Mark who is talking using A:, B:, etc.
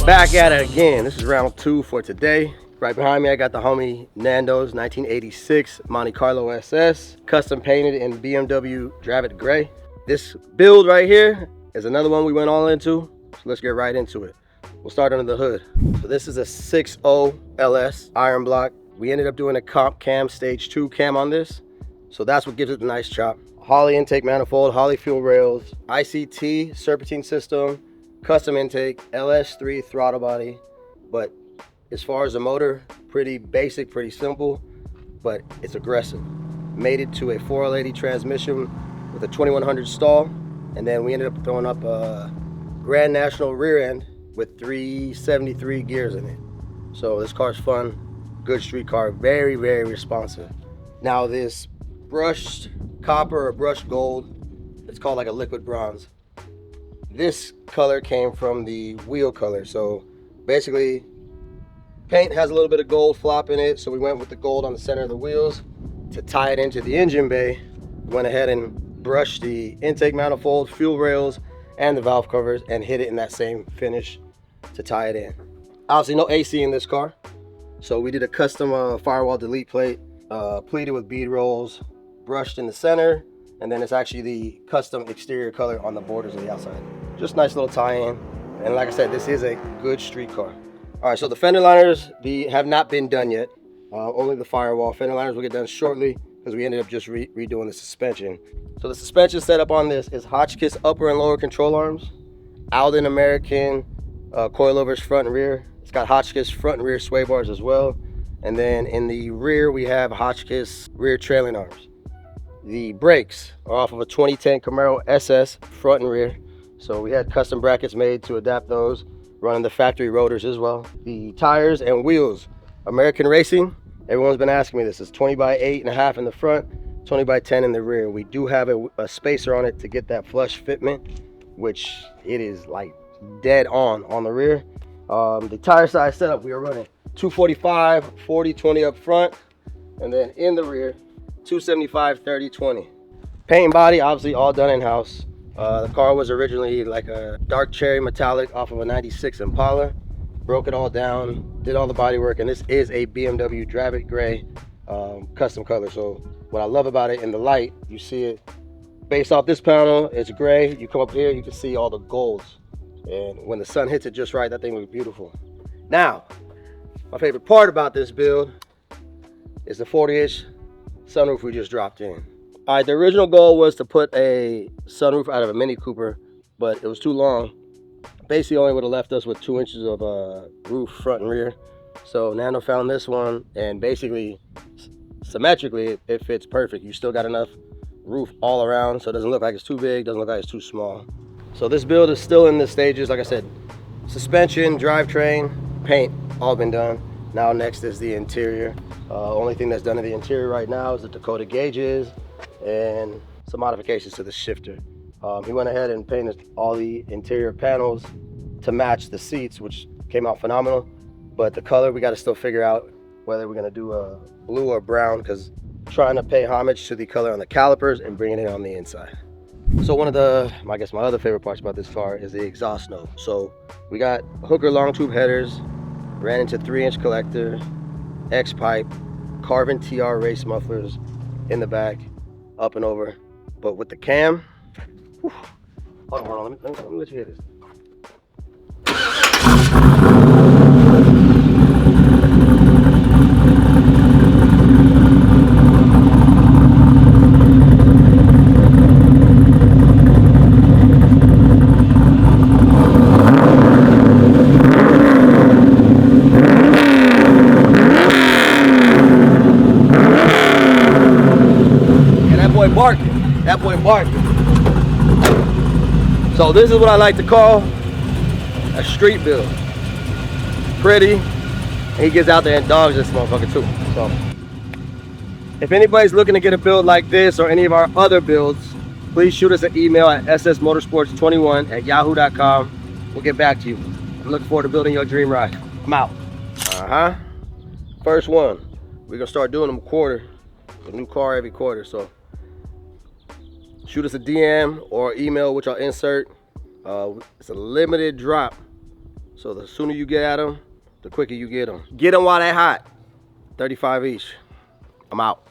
A: Back at it again. This is round 2 for today. Right behind me, I got the homie Nando's 1986 Monte Carlo SS, custom painted in BMW Drivetrain Gray. This build right here is another one we went all into, so let's get right into it. We'll start under the hood. So this is a 6.0 LS iron block. We ended up doing a comp cam, stage 2 cam on this, so that's what gives it the nice chop. Holley intake manifold, Holley fuel rails, ICT serpentine system, custom intake, LS3 throttle body. But as far as the motor, pretty basic, pretty simple, but it's aggressive. Made it to a 4L80 transmission with a 2100 stall, and then we ended up throwing up a Grand National rear end with 373 gears in it. So this car's fun, good street car, very, very responsive. Now this brushed copper or brushed gold, it's called like a liquid bronze. This color came from the wheel color. So basically paint has a little bit of gold flop in it, so we went with the gold on the center of the wheels. To tie it into the engine bay, we went ahead and brushed the intake manifold, fuel rails, and the valve covers and hit it in that same finish to tie it in. Obviously no AC in this car, so we did a custom firewall delete plate, pleated with bead rolls, brushed in the center, and then it's actually the custom exterior color on the borders of the outside. Just nice little tie-in, and like I said, this is a good street car. All right, so the fender liners have not been done yet, only the firewall. Fender liners will get done shortly because we ended up just redoing the suspension. So the suspension setup on this is Hotchkiss upper and lower control arms, Alden American coilovers front and rear. It's got Hotchkiss front and rear sway bars as well, and then in the rear we have Hotchkiss rear trailing arms. The brakes are off of a 2010 Camaro SS front and rear. So we had custom brackets made to adapt those, running the factory rotors as well. The tires and wheels, American Racing, everyone's been asking me this, is 20 by 8.5 in the front, 20 by 10 in the rear. We do have a spacer on it to get that flush fitment, which it is like dead on the rear. The tire size setup, we are running 245, 40, 20 up front, and then in the rear, 275, 30, 20. Paint and body, obviously all done in-house. The car was originally like a dark cherry metallic off of a 96 Impala. Broke it all down, did all the body work, and this is a BMW Drivetrain Gray custom color. So what I love about it, in the light, you see it based off this panel, it's gray. You come up here, you can see all the golds. And when the sun hits it just right, that thing looks beautiful. Now, my favorite part about this build is the 40-inch sunroof we just dropped in. All right, the original goal was to put a sunroof out of a Mini Cooper, but it was too long. Basically only would have left us with 2 inches of roof front and rear. So Nando found this one, and basically symmetrically it fits perfect. You still got enough roof all around, so it doesn't look like it's too big, doesn't look like it's too small. So this build is still in the stages. Like I said, suspension, drivetrain, paint, all been done. Now next is the interior. Only thing that's done in the interior right now is the Dakota gauges and some modifications to the shifter. He went ahead and painted all the interior panels to match the seats, which came out phenomenal. But the color, we got to still figure out whether we're going to do a blue or brown, because trying to pay homage to the color on the calipers and bringing it on the inside. So one of the, I guess my other favorite parts about this car is the exhaust note. So we got Hooker long tube headers, ran into 3-inch collector, X-pipe, carbon TR race mufflers in the back, up and over. But with the cam, whew, hold on, let me let you hear this. That boy barking. So this is what I like to call a street build. Pretty, and he gets out there and dogs this motherfucker too. So if anybody's looking to get a build like this or any of our other builds, please shoot us an email at ssmotorsports21@yahoo.com. We'll get back to you. I'm looking forward to building your dream ride. I'm out. First one, we're gonna start doing them quarter. A new car every quarter, so shoot us a DM or email, which I'll insert. It's a limited drop So the sooner you get at them, the quicker you get them. Get them while they're hot. 35 each. I'm out.